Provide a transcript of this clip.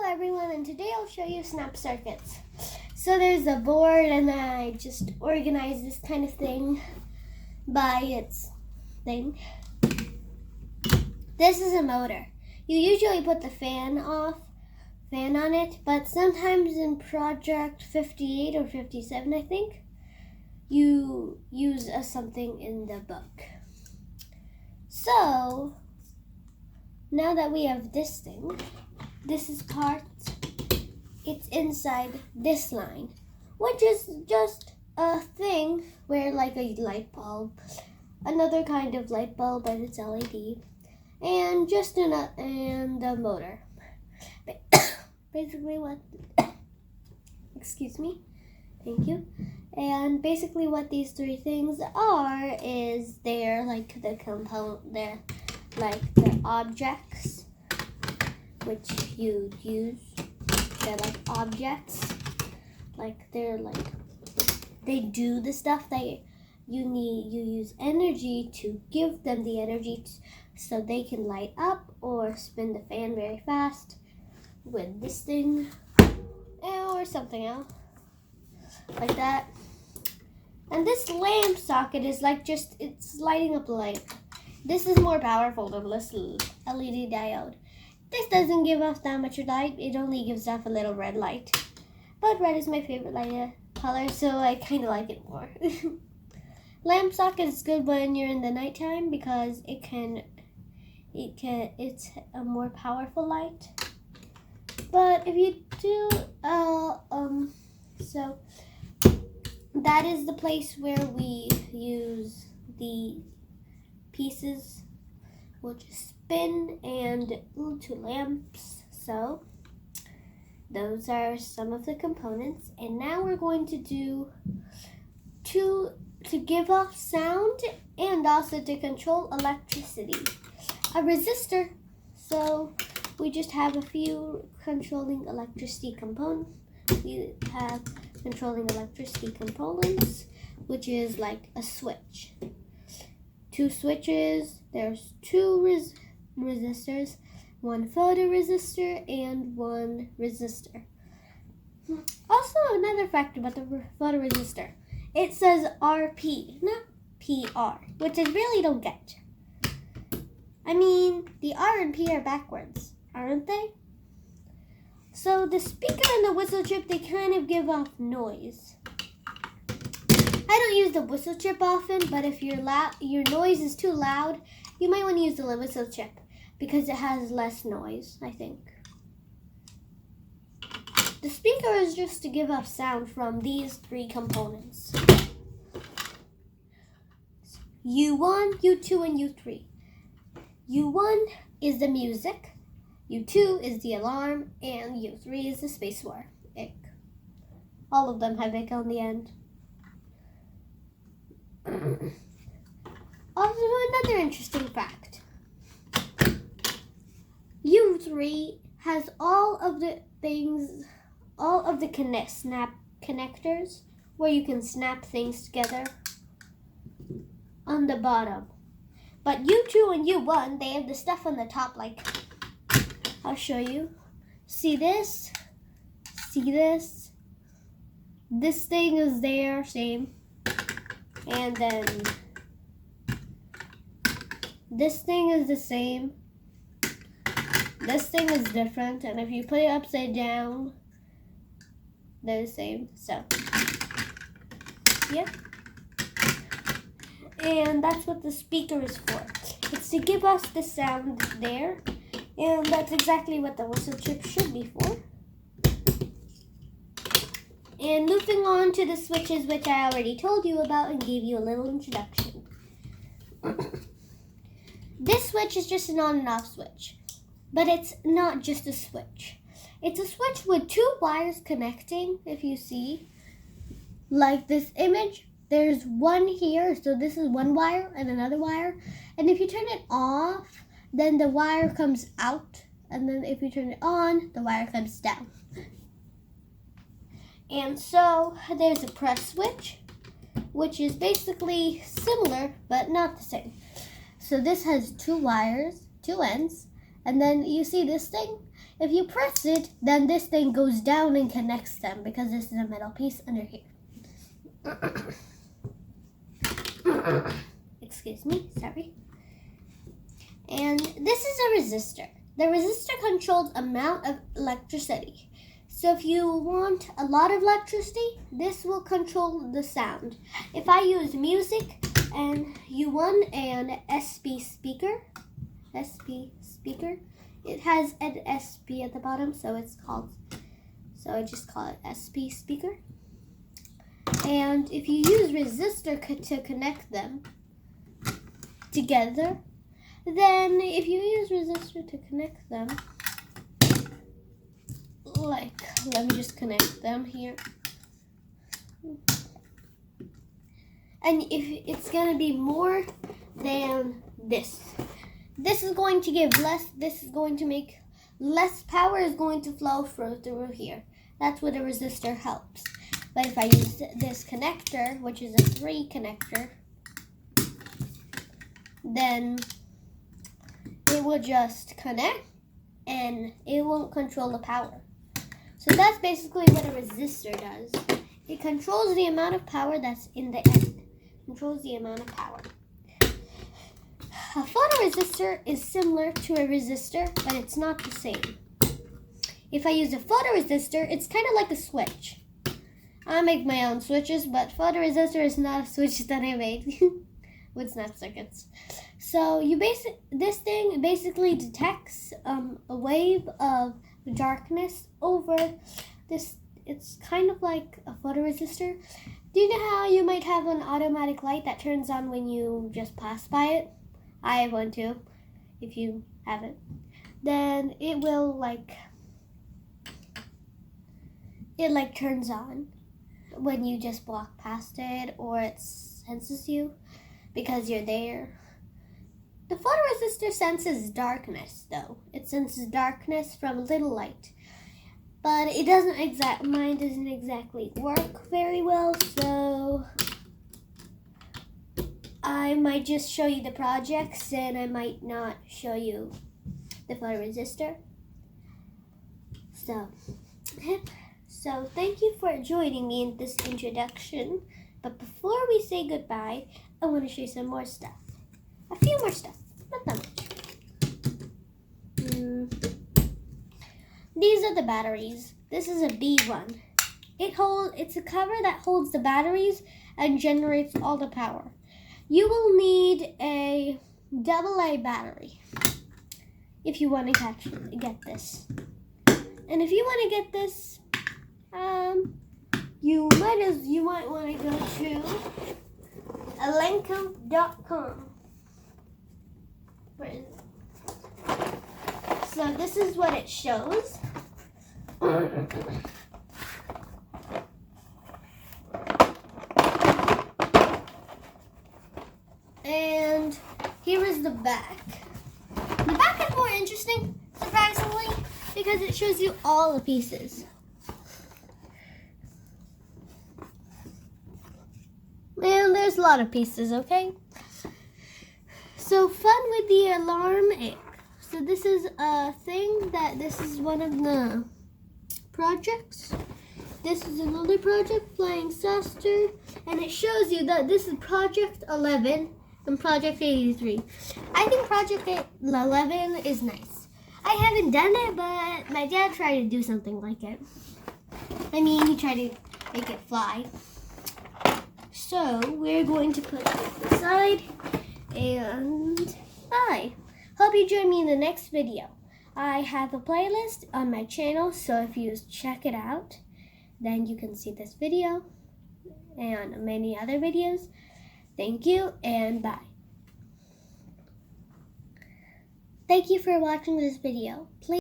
everyone, and today I'll show you snap circuits. So there's a board and I just organize this kind of thing by its thing. This is a motor. You usually put the fan on it, but sometimes in project 58 or 57, I think, you use something in the book. So now that we have this thing, this is it's inside this line, which is just a thing where like a light bulb, another kind of light bulb, but it's LED, and just and the motor. Basically what, excuse me, thank you. And basically what these three things are is they're like the objects which you use. They're like objects, they do the stuff that you need. You use energy to give them the energy so they can light up or spin the fan very fast with this thing or something else like that. And this lamp socket is it's lighting up the light. This is more powerful than this LED diode. This doesn't give off that much light. It only gives off a little red light. But red is my favorite light color, so I kind of like it more. Lamp socket is good when you're in the nighttime because it's a more powerful light. But if you do, so that is the place where we use the pieces which spin and two lamps. So those are some of the components, and now we're going to do to give off sound and also to control electricity, a resistor. So we just have a few controlling electricity components. We have controlling electricity components, which is like a switch. Two switches, there's two resistors, one photoresistor and one resistor. Also, another fact about the photoresistor, it says RP, not PR, which I really don't get. I mean, the R and P are backwards, aren't they? So the speaker and the whistle chip, they kind of give off noise. I don't use the whistle chip often, but if your noise is too loud, you might want to use the whistle chip because it has less noise, I think. The speaker is just to give off sound from these three components: U1, U2, and U3. U1 is the music, U2 is the alarm, and U3 is the space war. Ick. All of them have ick on the end. Also, another interesting fact. U3 has all of the snap connectors where you can snap things together on the bottom. But U2 and U1, they have the stuff on the top, like, I'll show you. See this? See this? This thing is there, same. And then this thing is the same. This thing is different, and if you put it upside down, they're the same. So, yeah. And that's what the speaker is for. It's to give us the sound there, and that's exactly what the whistle chip should be for. And moving on to the switches, which I already told you about and gave you a little introduction. This switch is just an on and off switch, but it's not just a switch. It's a switch with two wires connecting. If you see, like this image, there's one here, so this is one wire and another wire. And if you turn it off, then the wire comes out, and then if you turn it on, the wire comes down. And so there's a press switch, which is basically similar but not the same. So this has two wires, two ends, And then you see this thing? If you press it, then this thing goes down and connects them because this is a metal piece under here. Excuse me, sorry. And this is a resistor. The resistor controls amount of electricity. So if you want a lot of electricity, this will control the sound. If I use music and you want an SP speaker, it has an SP at the bottom, so I just call it SP speaker. And if you use resistor to connect them together, then if you use resistor to connect them, like, let me just connect them here. And if it's going to be more than this is going to give less, this is going to make less power is going to flow through here. That's where the resistor helps. But if I use this connector, which is a 3 connector, then it will just connect and it won't control the power. So that's basically what a resistor does. It controls the amount of power that's in the end. Controls the amount of power. A photoresistor is similar to a resistor, but it's not the same. If I use a photoresistor, it's kind of like a switch. I make my own switches, but photoresistor is not a switch that I made with snap circuits. So this thing basically detects a wave of darkness over this. It's kind of like a photoresistor. Do you know how you might have an automatic light that turns on when you just pass by it? I have one too. If you have it, then it will it turns on when you just walk past it, or it senses you because you're there. The photoresistor senses darkness, though. It senses darkness from a little light. But it doesn't mine doesn't exactly work very well, so I might just show you the projects and I might not show you the photoresistor. So thank you for joining me in this introduction. But before we say goodbye, I want to show you some more stuff. A few more stuff, not that much. These are the batteries. This is a B1. It's a cover that holds the batteries and generates all the power. You will need a AA battery if you want to get this. And if you want to get this, you might want to go to elenco.com. Where is it? So this is what it shows. And here is the back. The back is more interesting, surprisingly, because it shows you all the pieces. And there's a lot of pieces, okay? So fun with the alarm. So this is a thing this is one of the projects. This is another project, Flying Saucer, and it shows you that this is Project 11 and Project 83. I think Project 11 is nice. I haven't done it, but my dad tried to do something like it. I mean, he tried to make it fly. So we're going to put this aside, and bye. Hope you join me in the next video. I have a playlist on my channel, so if you check it out, then you can see this video and many other videos. Thank you and bye. Thank you for watching this video. Please